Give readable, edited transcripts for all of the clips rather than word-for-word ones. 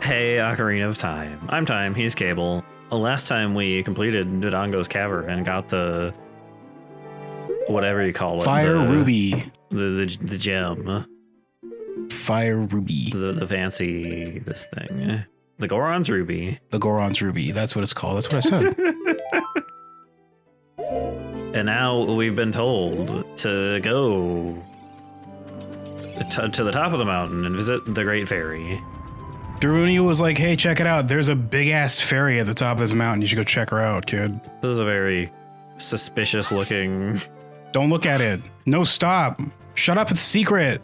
Hey, Ocarina of Time. I'm Thyme, he's Cable. Last time we completed Dodongo's Cavern and got the... whatever you call it. Fire Ruby. The gem. Fire Ruby. The fancy... this thing. The Goron's Ruby. The Goron's Ruby. That's what it's called. That's what I said. And now we've been told to go to the top of the mountain and visit the Great Fairy. Daruni was like, hey, check it out. There's a big-ass fairy at the top of this mountain. You should go check her out, kid. This is a very suspicious looking... Don't look at it. No, stop. Shut up, it's secret.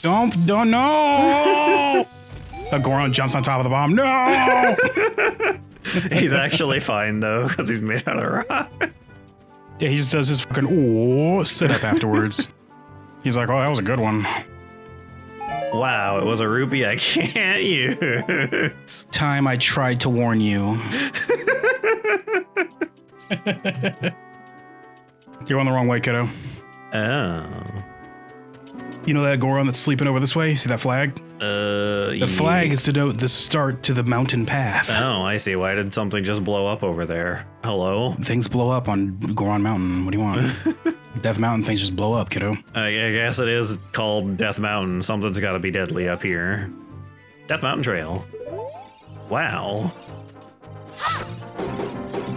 Don't, no! So Goron jumps on top of the bomb. No! He's actually fine, though, because he's made out of rock. Yeah, he just does his fucking sit up afterwards. He's like, oh, that was a good one. Wow, it was a rupee I can't use. Time I tried to warn you. You're on the wrong way, kiddo. Oh. You know that Goron that's sleeping over this way? See that flag? The flag is to denote the start to the mountain path. Oh, I see. Why did something just blow up over there? Hello? Things blow up on Goron Mountain. What do you want? Death Mountain, things just blow up, kiddo. I guess it is called Death Mountain. Something's got to be deadly up here. Death Mountain Trail. Wow.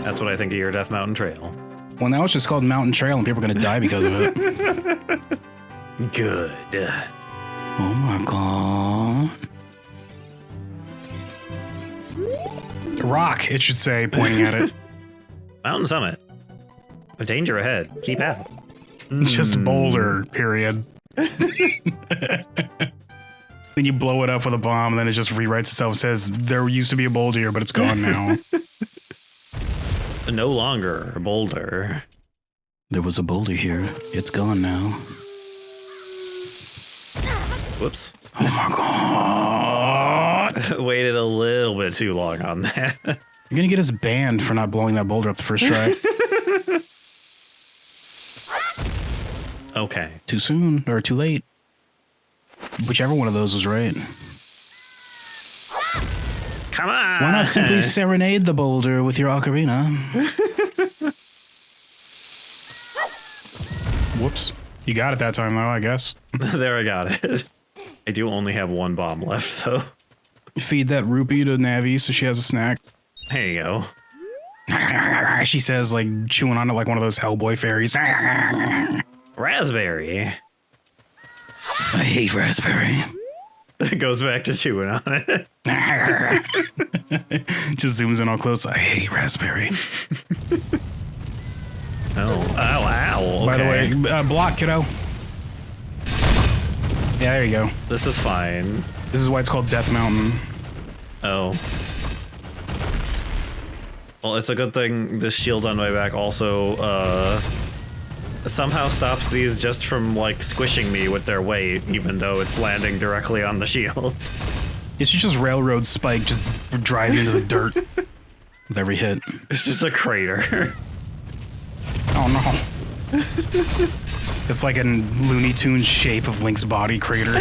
That's what I think of your Death Mountain Trail. Well, now it's just called Mountain Trail and people are going to die because of it. Good. Oh my god. Rock, it should say, pointing at it. Mountain Summit. A danger ahead. Keep out. It's just a boulder, period. Then you blow it up with a bomb, and then it just rewrites itself and says, there used to be a boulder here, but it's gone now. No longer a boulder. There was a boulder here. It's gone now. Whoops. Oh my god. Waited a little bit too long on that. You're gonna get us banned for not blowing that boulder up the first try. Okay. Too soon or too late. Whichever one of those was right. Come on. Why not simply serenade the boulder with your ocarina? Whoops. You got it that time, though, I guess. There, I got it. I do only have one bomb left, though. Feed that rupee to Navi so she has a snack. There you go. She says, like, chewing on it like one of those Hellboy fairies. Raspberry. I hate raspberry. It goes back to chewing on it. Just zooms in all close. I hate raspberry. Oh, ow. Okay. By the way, block, kiddo. Yeah, there you go. This is fine. This is why it's called Death Mountain. Oh. Well, it's a good thing this shield on my back also, somehow stops these just from, like, squishing me with their weight, even though it's landing directly on the shield. It's just railroad spike just drive you into the dirt with every hit. It's just a crater. Oh no. It's like a Looney Tunes shape of Link's body crater.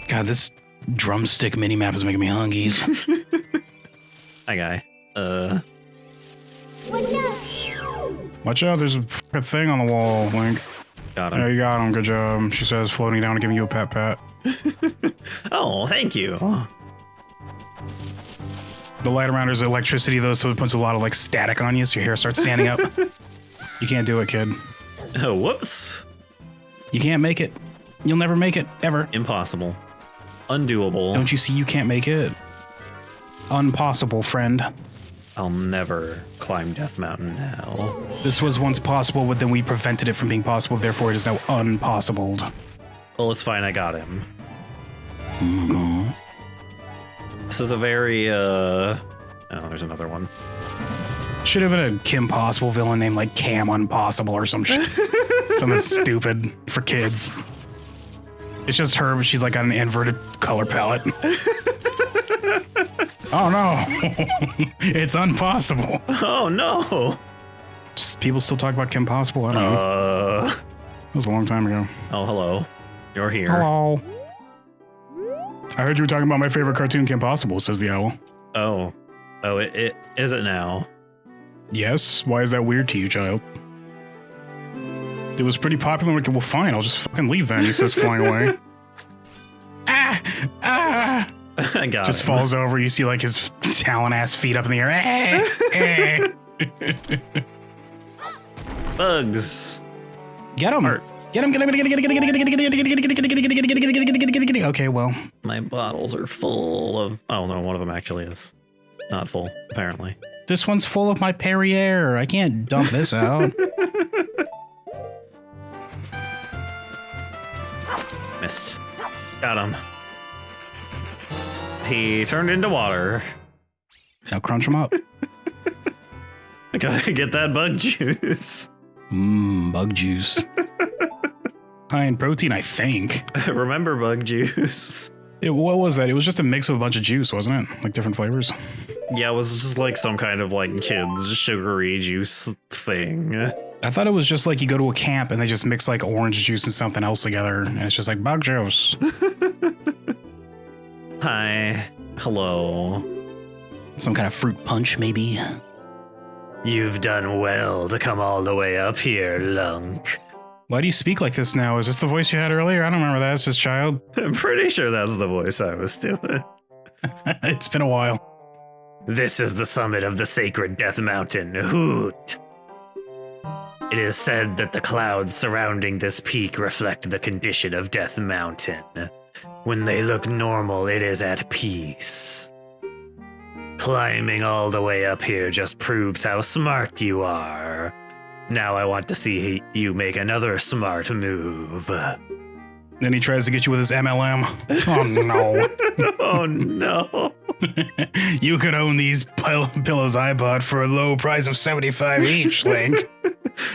God, this drumstick minimap is making me hungies. Hi, guy. Watch out, there's a thing on the wall, Link. Got him. Yeah, you got him, good job. She says, floating down and giving you a pat. Oh, thank you. The light around her is electricity, though, so it puts a lot of, like, static on you, so your hair starts standing up. You can't do it, kid. Oh, whoops. You can't make it. You'll never make it, ever. Impossible. Undoable. Don't you see you can't make it? Unpossible, friend. I'll never climb Death Mountain now. This was once possible, but then we prevented it from being possible, therefore it is now unpossibled. Well, it's fine, I got him. Oh my god. This is a very, oh, there's another one. Should have been a Kim Possible villain named, like, Cam Unpossible or some shit. Something stupid for kids. It's just her, but she's, like, got an inverted color palette. Oh no, it's impossible. Oh no. Just people still talk about Kim Possible. I don't know. That was a long time ago. Oh, hello. You're here. Hello. I heard you were talking about my favorite cartoon, Kim Possible, says the owl. Oh. Oh, it is it now? Yes? Why is that weird to you, child? It was pretty popular. Like, well, fine, I'll just fucking leave then, he says, flying away. Ah! Ah! I got Just him. falls over. You see, like, his talon-ass feet up in the air. Bugs. Get him! Get him! Get him! Okay, well. My bottles are full of... Oh, no, one of them actually is not full, apparently. This one's full of my Perrier. I can't dump this out. Missed. Got him. He turned into water. Now crunch him up. I gotta get that bug juice. Mmm, bug juice. High in protein, I think. Remember bug juice? What was that? It was just a mix of a bunch of juice, wasn't it? Like different flavors. Yeah, it was just like some kind of like kids sugary juice thing. I thought it was just like you go to a camp and they just mix like orange juice and something else together, and it's just like bug juice. Hi. Hello. Some kind of fruit punch, maybe. You've done well to come all the way up here, Lunk. Why do you speak like this now? Is this the voice you had earlier? I don't remember that as his child. I'm pretty sure that's the voice I was doing. It's been a while. This is the summit of the sacred Death Mountain, Hoot. It is said that the clouds surrounding this peak reflect the condition of Death Mountain. When they look normal, it is at peace. Climbing all the way up here just proves how smart you are. Now I want to see you make another smart move. Then he tries to get you with his MLM. Oh no. Oh no. You could own these pillows I bought for a low price of 75 each, Link.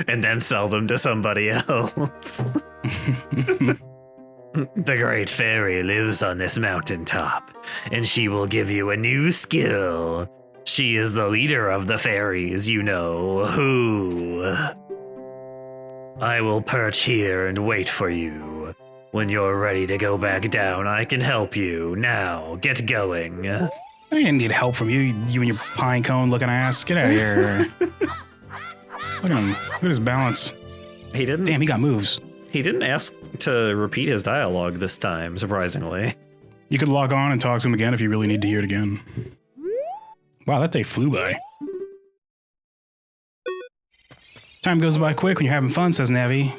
And then sell them to somebody else. The Great Fairy lives on this mountaintop, and she will give you a new skill. She is the leader of the fairies, you know. Who? I will perch here and wait for you. When you're ready to go back down, I can help you. Now, get going. I didn't need help from you, you and your pine cone looking ass. Get out of here. Look at him. Look at his balance. He didn't. Damn, he got moves. He didn't ask to repeat his dialogue this time, surprisingly. You could log on and talk to him again if you really need to hear it again. Wow, that day flew by. Time goes by quick when you're having fun, says Navi.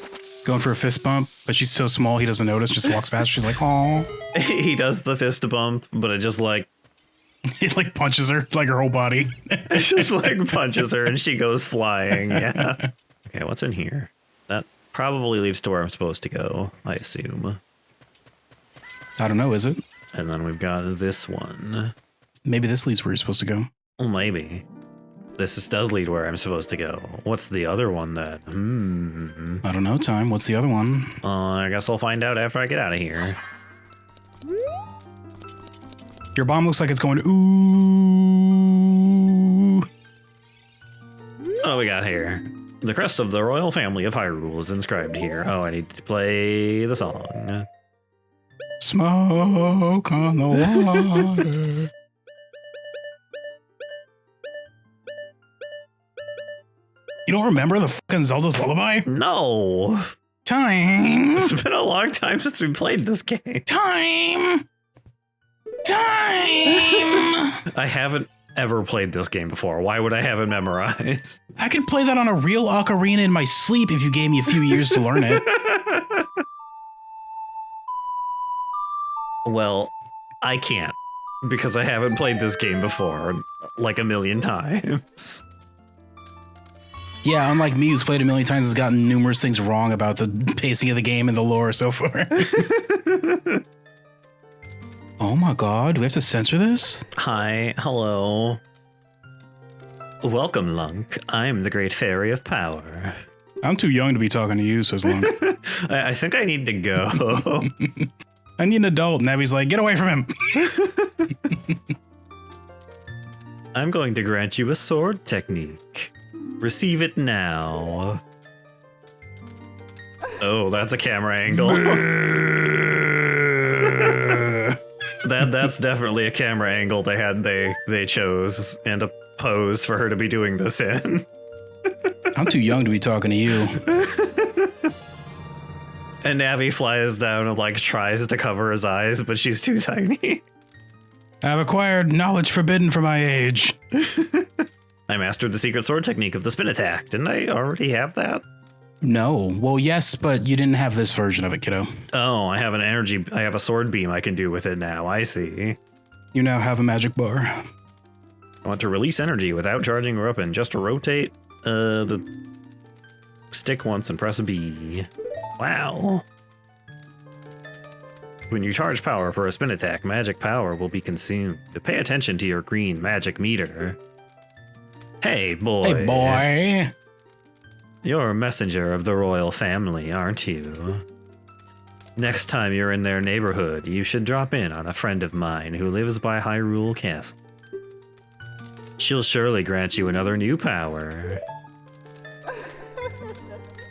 Going for a fist bump, but she's so small he doesn't notice, just walks past. She's like, "Aw." He does the fist bump, but it just like... It like punches her, like her whole body. It just like punches her and she goes flying, yeah. Okay, what's in here? That probably leads to where I'm supposed to go, I assume. I don't know, is it? And then we've got this one. Maybe this leads where you're supposed to go. Well, maybe. Does lead where I'm supposed to go. What's the other one then? I don't know, Time. What's the other one? I guess I'll find out after I get out of here. Your bomb looks like it's going ooh. What do we got here? The crest of the royal family of Hyrule is inscribed here. Oh, I need to play the song. Smoke on the water. You don't remember the fucking Zelda's Lullaby? No! Time! It's been a long time since we played this game. Time! Time! I haven't ever played this game before. Why would I have it memorized? I could play that on a real ocarina in my sleep if you gave me a few years to learn it. Well, I can't. Because I haven't played this game before, like a million times. Yeah, unlike me, who's played a million times, has gotten numerous things wrong about the pacing of the game and the lore so far. Oh my god, do we have to censor this? Hi, hello. Welcome, Lunk. I'm the Great Fairy of Power. I'm too young to be talking to you, says Lunk. I think I need to go. I need an adult. Navi's like, get away from him. I'm going to grant you a sword technique. Receive it now. Oh, that's a camera angle. That's definitely a camera angle they chose and a pose for her to be doing this in. I'm too young to be talking to you. And Navi flies down and like tries to cover his eyes, but she's too tiny. I've acquired knowledge forbidden for my age. I mastered the secret sword technique of the spin attack. Didn't I already have that? No. Well, yes, but you didn't have this version of it, kiddo. Oh, I have a sword beam I can do with it now. I see. You now have a magic bar. I want to release energy without charging her up and just to rotate the stick once and press B. Wow. When you charge power for a spin attack, magic power will be consumed. Pay attention to your green magic meter. Hey, boy. Hey, boy. You're a messenger of the royal family, aren't you? Next time you're in their neighborhood, you should drop in on a friend of mine who lives by Hyrule Castle. She'll surely grant you another new power.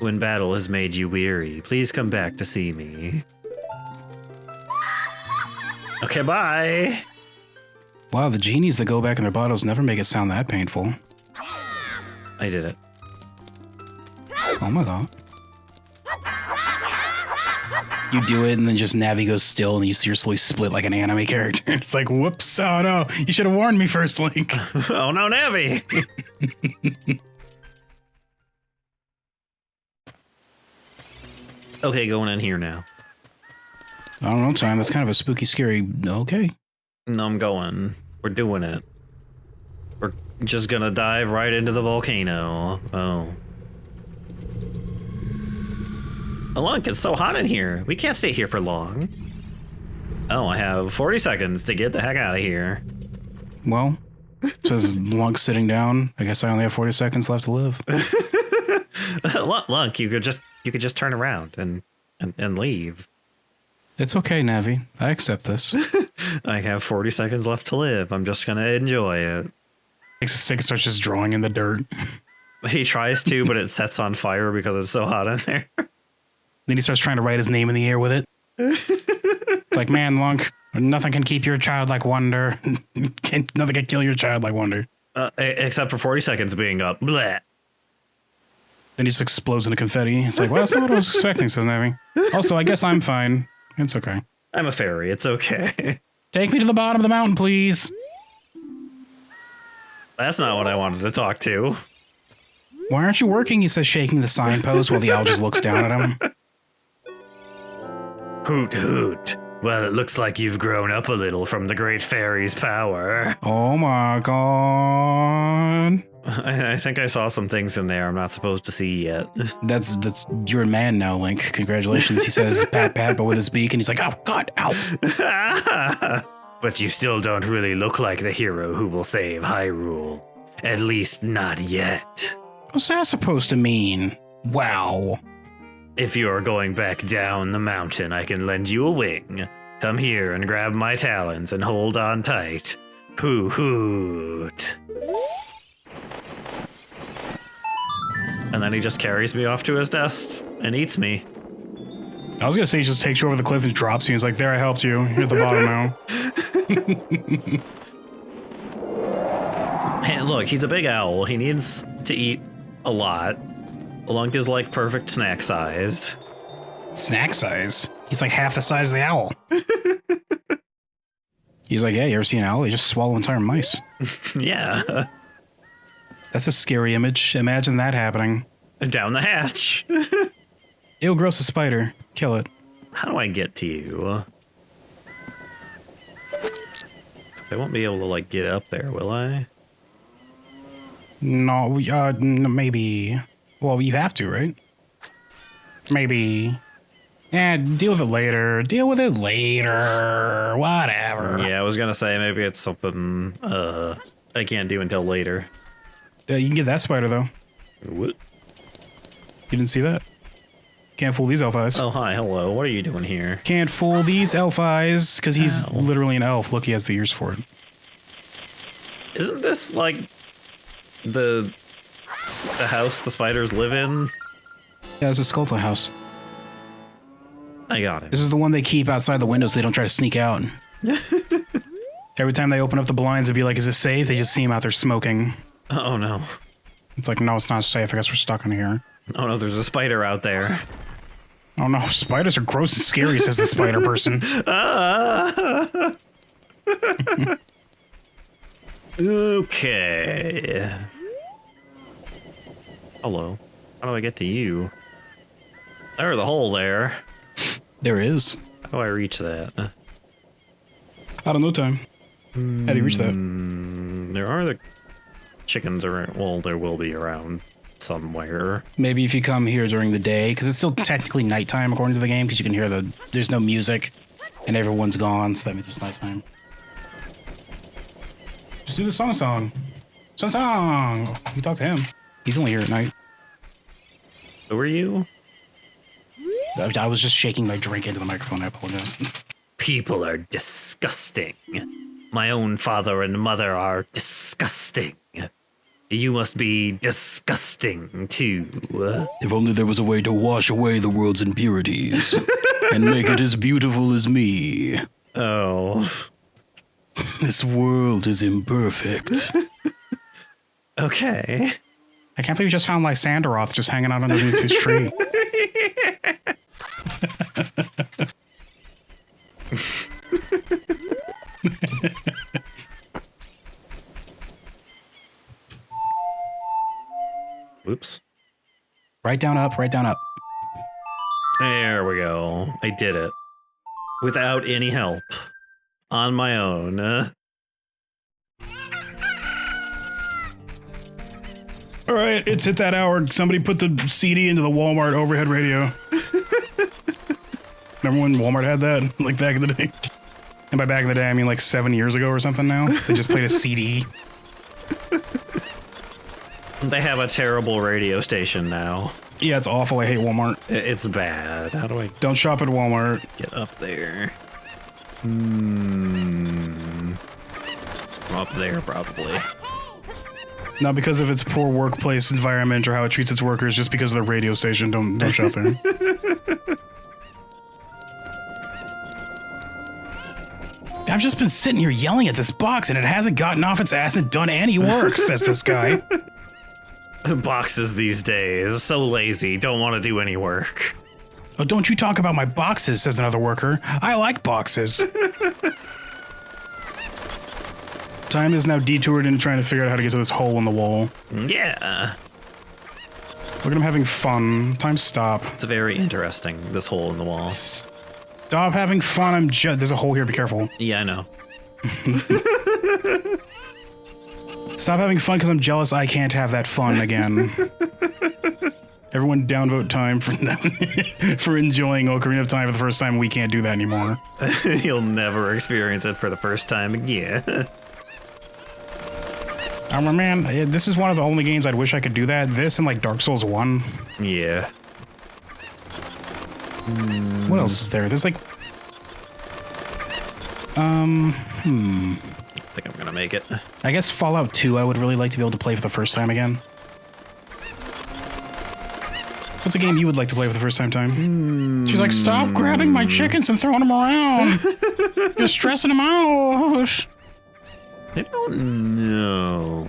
When battle has made you weary, please come back to see me. Okay, bye! Wow, the genies that go back in their bottles never make it sound that painful. I did it. Oh my god. You do it and then just Navi goes still and you seriously split like an anime character. It's like, whoops, oh no, you should have warned me first, Link. Oh no, Navi! Okay, going in here now. I don't know, Thyme, that's kind of a spooky, scary, okay. No, I'm going. We're doing it. We're just gonna dive right into the volcano. Oh. Alunk, it's so hot in here. We can't stay here for long. Oh, I have 40 seconds to get the heck out of here. Well, says Lunk sitting down. I guess I only have 40 seconds left to live. Lunk, you could just turn around and leave. It's okay, Navi. I accept this. I have 40 seconds left to live. I'm just gonna enjoy it. Stick starts just drawing in the dirt. He tries to, but it sets on fire because it's so hot in there. Then he starts trying to write his name in the air with it. It's like, man, Lunk, nothing can keep your childlike wonder. Nothing can kill your childlike wonder. Except for 40 seconds being up. Bleh. Then he just explodes into confetti. It's like, well, that's not what I was expecting, says Navi. Also, I guess I'm fine. It's okay. I'm a fairy. It's okay. Take me to the bottom of the mountain, please. That's not what I wanted to talk to. Why aren't you working? He says, shaking the signpost while the owl just looks down at him. Hoot hoot. Well, it looks like you've grown up a little from the great fairy's power. Oh my god. I think I saw some things in there I'm not supposed to see yet. That's you're a man now, Link. Congratulations. He says pat pat, but with his beak, and he's like, oh god, ow. But you still don't really look like the hero who will save Hyrule. At least not yet. What's that supposed to mean? Wow. If you're going back down the mountain, I can lend you a wing. Come here and grab my talons and hold on tight. Hoo hoot. And then he just carries me off to his desk and eats me. I was gonna say he just takes you over the cliff and drops you. He's like, there, I helped you. You're at the bottom now. Hey, look, he's a big owl. He needs to eat a lot. Lunk is like perfect snack sized. Snack size? He's like half the size of the owl. He's like, yeah, you ever see an owl? They just swallow entire mice. Yeah. That's a scary image. Imagine that happening. Down the hatch. Ew, gross, a spider. Kill it. How do I get to you? I won't be able to, like, get up there, will I? No, maybe. Well, you have to, right? Maybe. Yeah, deal with it later. Deal with it later. Whatever. Yeah, I was gonna say maybe it's something I can't do until later. You can get that spider, though. What? You didn't see that? Can't fool these elf eyes. Oh, hi, hello. What are you doing here? Can't fool these elf eyes, because he's literally an elf. Look, he has the ears for it. Isn't this, like, the house the spiders live in? Yeah, it's a skeleton house. I got it. This is the one they keep outside the window so they don't try to sneak out. Every time they open up the blinds, it'd be like, is this safe? They just see him out there smoking. Oh no. It's like, no, it's not safe. I guess we're stuck in here. Oh no, there's a spider out there. Oh no, spiders are gross and scary, says the spider person. Okay. Hello. How do I get to you? There's a hole there. There is. How do I reach that? Out of no time. How do you reach that? There are the chickens around. Well, there will be around somewhere. Maybe if you come here during the day, because it's still technically nighttime according to the game, because you can hear there's no music, and everyone's gone, so that means it's nighttime. Just do the song. Song. You talk to him. He's only here at night. Who are you? I was just shaking my drink into the microphone. I apologize. People are disgusting. My own father and mother are disgusting. You must be disgusting, too. If only there was a way to wash away the world's impurities and make it as beautiful as me. Oh. This world is imperfect. Okay. I can't believe you just found Lysanderoth just hanging out underneath his tree. Oops. Right down up, right down up. There we go. I did it. Without any help. On my own. All right, it's hit that hour. Somebody put the CD into the Walmart overhead radio. Remember when Walmart had that? Like back in the day? And by back in the day, I mean like 7 years ago or something now. They just played a CD. They have a terrible radio station now. Yeah, it's awful. I hate Walmart. It's bad. How do I Don't shop at Walmart. get up there? I'm up there, probably. Not because of its poor workplace environment or how it treats its workers, just because of the radio station. Don't shop there. I've just been sitting here yelling at this box and it hasn't gotten off its ass and done any work, says this guy. Boxes these days, so lazy, don't want to do any work. Oh, don't you talk about my boxes, says another worker. I like boxes. Time is now detoured into trying to figure out how to get to this hole in the wall. Yeah. Look at him having fun. Time stop. It's very interesting, this hole in the wall. Stop having fun. There's a hole here. Be careful. Yeah, I know. Stop having fun because I'm jealous I can't have that fun again. Everyone downvote Time for enjoying Ocarina of Time for the first time. We can't do that anymore. You'll never experience it for the first time again. Man, this is one of the only games I'd wish I could do that. This and like Dark Souls 1. Yeah. What else is there? There's like... I think I'm gonna make it. I guess Fallout 2 I would really like to be able to play for the first time again. What's a game you would like to play for the first time, Time? She's like, stop grabbing my chickens and throwing them around. You're stressing them out. I don't know.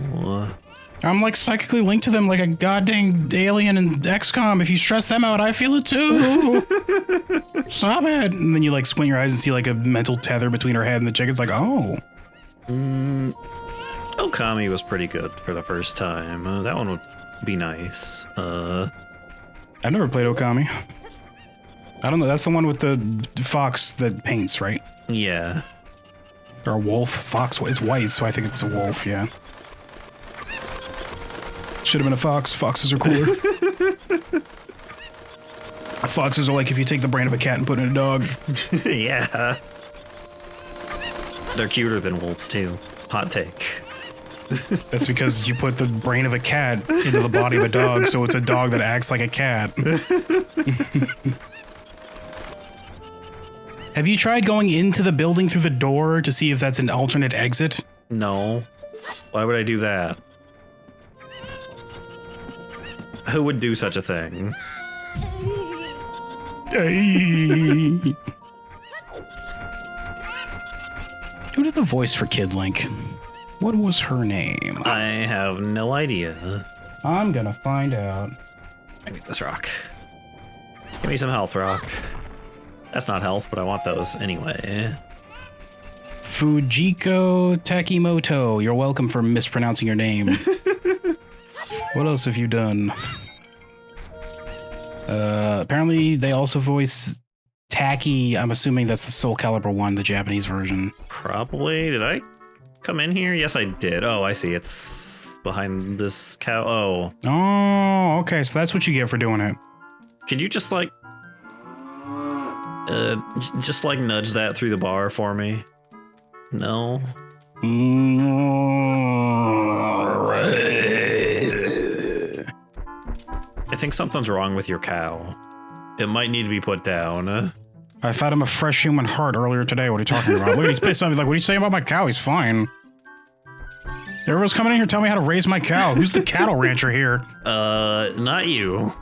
I'm like psychically linked to them like a goddamn alien in XCOM. If you stress them out, I feel it too. Stop it. And then you like squint your eyes and see like a mental tether between her head and the chicken's like, oh. Okami was pretty good for the first time. That one would be nice. I've never played Okami. I don't know. That's the one with the fox that paints, right? Yeah. Or a wolf. Fox. It's white, so I think it's a wolf, yeah. Should have been a fox. Foxes are cooler. Foxes are like if you take the brain of a cat and put it in a dog. Yeah. They're cuter than wolves, too. Hot take. That's because you put the brain of a cat into the body of a dog, so it's a dog that acts like a cat. Have you tried going into the building through the door to see if that's an alternate exit? No. Why would I do that? Who would do such a thing? Hey. the voice for Kid Link? What was her name? I have no idea. I'm gonna find out. I need this rock. Give me some health, rock. That's not health, but I want those anyway. Fujiko Takimoto, you're welcome for mispronouncing your name. What else have you done? Apparently they also voice Taki. I'm assuming that's the Soul Calibur 1, the Japanese version. Probably. Did I come in here? Yes, I did. Oh, I see. It's behind this cow. Oh. Oh, okay. So that's what you get for doing it. Could you just like nudge that through the bar for me? No. I think something's wrong with your cow. It might need to be put down. I fed him a fresh human heart earlier today. What are you talking about? Look, he's pissed off. He's like, what are you saying about my cow? He's fine. Everyone's coming in here telling me how to raise my cow. Who's the cattle rancher here? Not you.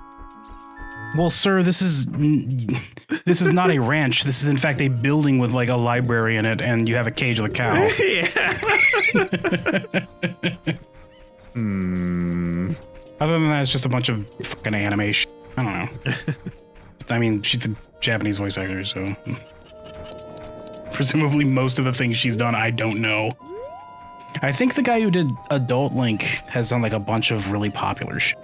Well, sir, this is not a ranch. This is, in fact, a building with, like, a library in it, and you have a cage with a cow. Yeah. Other than that, it's just a bunch of fucking animation. I don't know. I mean, she's a Japanese voice actor, so... Presumably most of the things she's done, I don't know. I think the guy who did Adult Link has done, like, a bunch of really popular shit.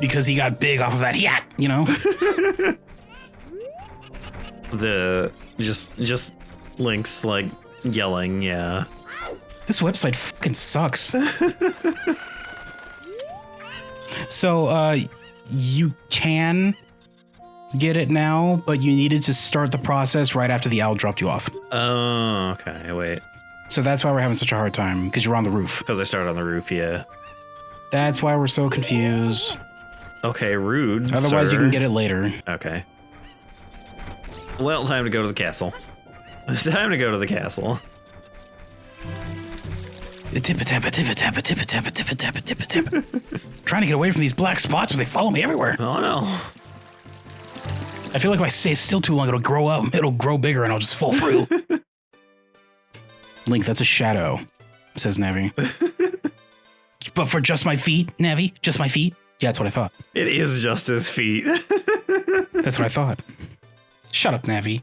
Because he got big off of that yacht, you know? Just Link's, like, yelling, yeah. This website fucking sucks. So, you can get it now, but you needed to start the process right after the owl dropped you off. Oh, okay, wait. So that's why we're having such a hard time, because you're on the roof. Because I started on the roof, yeah. That's why we're so confused. Okay, rude, Otherwise, sir. you can get it later. Okay. Well, time to go to the castle. Time to go to the castle. Tip-a-tap-a-tip-a-tap-a-tip-a-tap-a-tip-a-tap-a-tip-a-tap. Trying to get away from these black spots, but they follow me everywhere. Oh, no. I feel like if I stay still too long, it'll grow up, it'll grow bigger, and I'll just fall through. Link, that's a shadow, says Navi. But for just my feet, Navi? Just my feet? Yeah, that's what I thought. It is just his feet. That's what I thought. Shut up, Navi.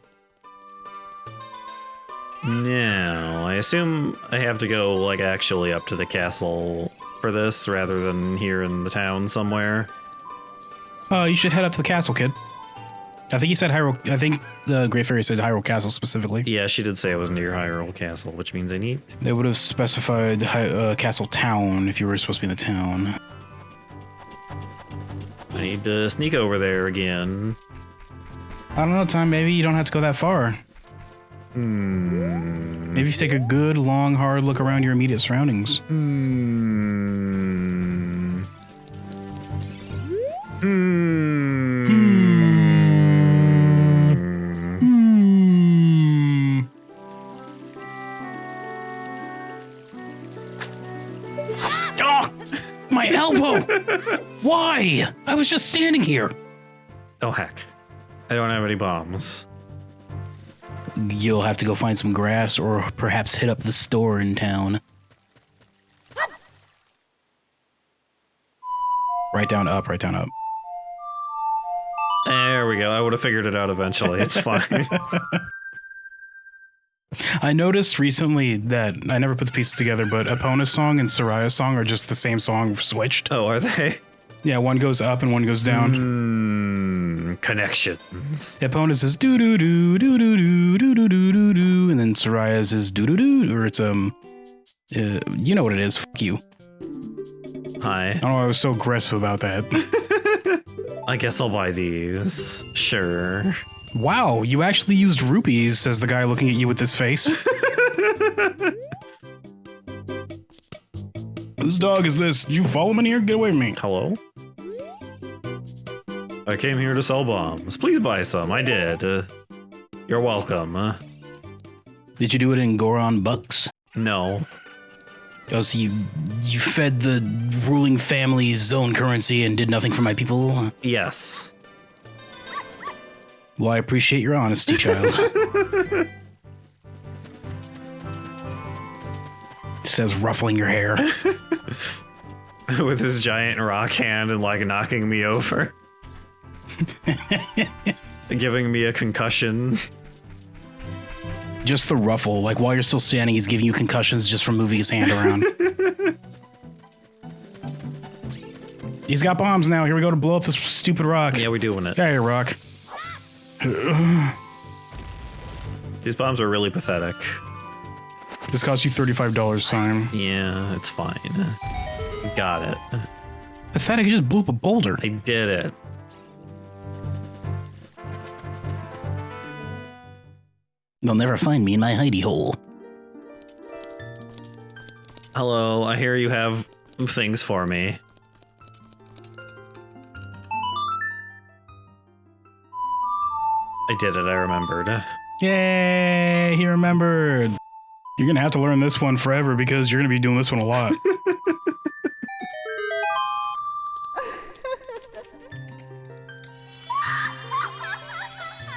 Now, I assume I have to go, like, actually up to the castle for this, rather than here in the town somewhere. You should head up to the castle, kid. I think he said Hyrule. I think the Great Fairy said Hyrule Castle specifically. Yeah, she did say it was near Hyrule Castle, which means I need... They would have specified Castle Town if you were supposed to be in the town. I need to sneak over there again. I don't know, Thyme. Maybe you don't have to go that far. Maybe if you take a good, long, hard look around your immediate surroundings. Oh, my elbow! Why? I was just standing here. Oh, heck. I don't have any bombs. You'll have to go find some grass or perhaps hit up the store in town. Right down, up, right down, up. There we go. I would have figured it out eventually. It's fine. I noticed recently that I never put the pieces together, but Epona's song and Soraya's song are just the same song switched. Oh, are they? Yeah, one goes up and one goes down. Connections. Epona's is doo doo doo doo doo doo doo doo doo doo doo, and then Soraya's is doo doo doo, or it's you know what it is. Fuck you. Hi. I don't know why I was so aggressive about that. I guess I'll buy these. Sure. Wow, you actually used rupees, says the guy looking at you with this face. Whose dog is this? You follow him in here? Get away from me. Hello? I came here to sell bombs. Please buy some. I did. You're welcome. Did you do it in Goron bucks? No. Oh, so you fed the ruling family's own currency and did nothing for my people? Yes. Well, I appreciate your honesty, child. says, ruffling your hair. With his giant rock hand and like knocking me over. Giving me a concussion. Just the ruffle. Like while you're still standing, he's giving you concussions just from moving his hand around. He's got bombs now. Here we go to blow up this stupid rock. Yeah, we're doing it. Yeah, rock. These bombs are really pathetic. This cost you $35, Thyme. Yeah, it's fine. Got it. Pathetic, you just blew up a boulder. I did it. They'll never find me in my hidey hole. Hello, I hear you have things for me. I did it, I remembered. Yay, he remembered. You're gonna have to learn this one forever because you're gonna be doing this one a lot.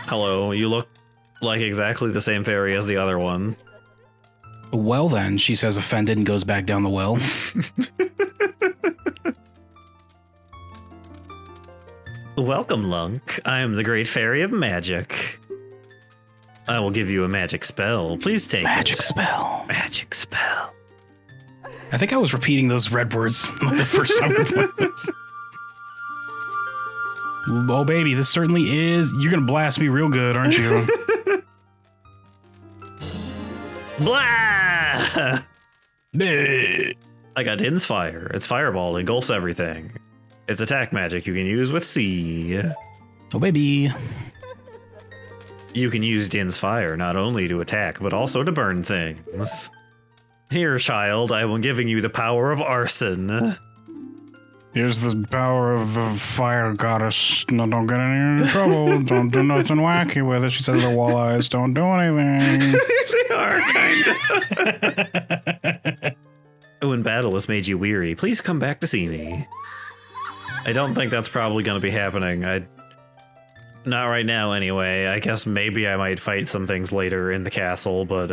Hello, you look like exactly the same fairy as the other one. Well then, she says offended and goes back down the well. Welcome, Lunk. I am the Great Fairy of Magic. I will give you a magic spell. Please take Magic it. spell. Magic spell. I think I was repeating those red words the first time we played this. Oh baby, this certainly is. You're gonna blast me real good, aren't you? Blah! I got Din's Fire. It's fireball, engulfs everything. It's attack magic you can use with C. Oh baby. You can use Din's Fire not only to attack, but also to burn things. Here, child, I am giving you the power of arson. Here's the power of the fire goddess. No, don't get in trouble. Don't do nothing wacky with it. She says the walleyes don't do anything. They are, kind of. When battle has made you weary, please come back to see me. I don't think that's probably going to be happening. Not right now, anyway. I guess maybe I might fight some things later in the castle, but,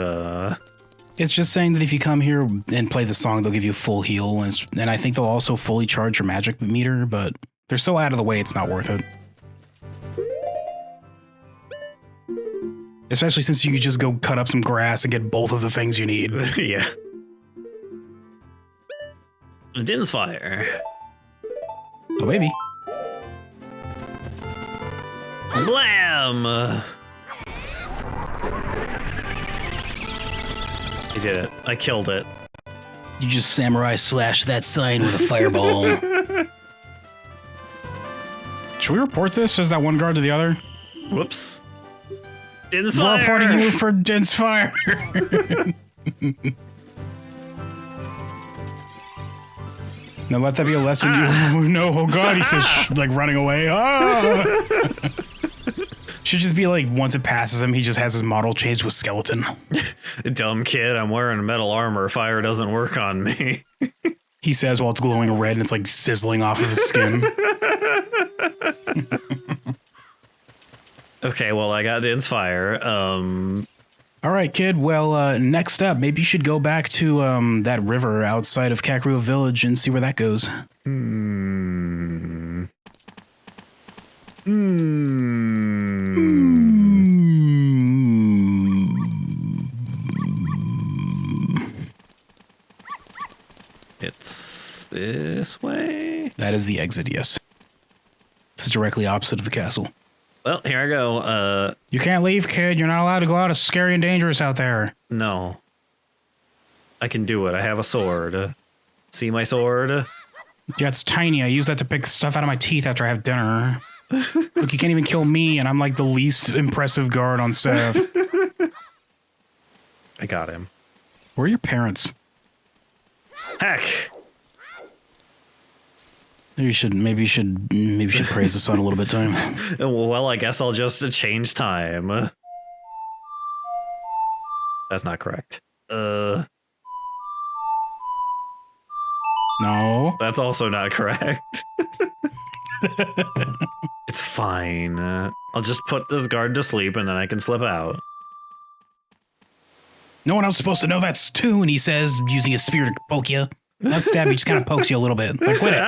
It's just saying that if you come here and play the song, they'll give you full heal, and I think they'll also fully charge your magic meter, but they're so out of the way, it's not worth it. Especially since you could just go cut up some grass and get both of the things you need. Yeah. Din's Fire. Oh, baby. Blam! I did it. I killed it. You just samurai slashed that sign with a fireball. Should we report this? Says that one guard to the other? Whoops. Din's We're Fire! reporting you for Din's Fire. Now let that be a lesson. Oh, no, oh god, he says, like running away. Ah! Should just be like, once it passes him, he just has his model changed to a skeleton. Dumb kid, I'm wearing metal armor. Fire doesn't work on me. He says while it's glowing red and it's like sizzling off of his skin. Okay, well, I got Din's Fire. All right, kid. Well, next up, maybe you should go back to that river outside of Kakariko Village and see where that goes. It's this way? That is the exit, yes. This is directly opposite of the castle. Well, here I go. You can't leave, kid. You're not allowed to go out. It's scary and dangerous out there. No. I can do it. I have a sword. See my sword? Yeah, it's tiny. I use that to pick stuff out of my teeth after I have dinner. Look, you can't even kill me, and I'm like the least impressive guard on staff. I got him. Where are your parents? Heck! Maybe you should praise the sun a little bit, Thyme. Well, I guess I'll just change time. That's not correct. No. That's also not correct. It's fine. I'll just put this guard to sleep and then I can slip out. No one else is supposed to know that's Toon, he says, using his spear to poke you. Not stab you, just kind of pokes you a little bit. Like, quit it.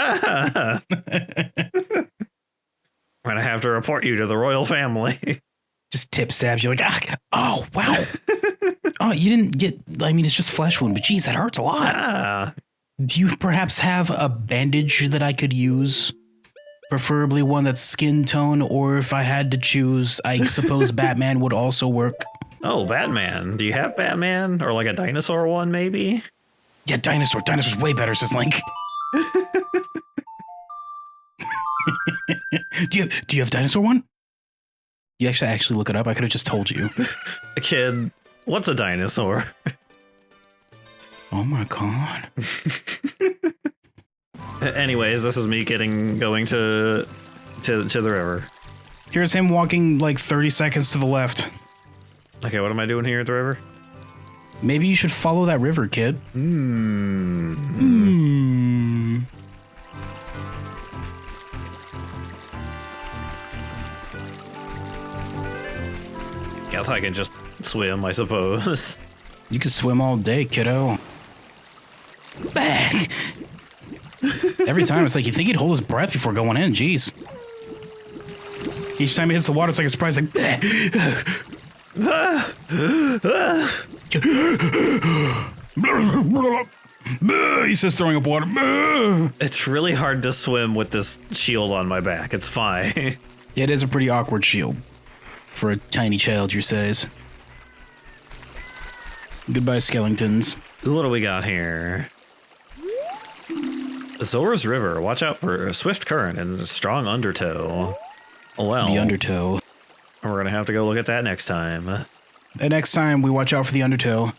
I'm gonna have to report you to the royal family. Just tip stabs you like, oh, wow. Oh, you didn't get, I mean, it's just flesh wound, but geez, that hurts a lot. Do you perhaps have a bandage that I could use? Preferably one that's skin tone, or if I had to choose, I suppose Batman would also work. Oh, Batman. Do you have Batman? Or like a dinosaur one, maybe? Yeah, dinosaur. Dinosaur's way better, says Link. Do you have dinosaur one? You actually look it up. I could have just told you. Kid, what's a dinosaur? Oh my god. Anyways, this is me going to the river. Here's him walking like 30 seconds to the left. Okay, what am I doing here at the river? Maybe you should follow that river, kid. Guess I can just swim, I suppose. You can swim all day, kiddo. Back. Every time it's like you think he'd hold his breath before going in. Jeez. Each time he hits the water, it's like a surprise. Like, he says, throwing up water. It's really hard to swim with this shield on my back. It's fine. It is a pretty awkward shield for a tiny child your size. Goodbye, skeletons. What do we got here? Zora's River. Watch out for a swift current and a strong undertow. Well, the undertow. We're gonna have to go look at that next time. And next time we watch out for the undertow.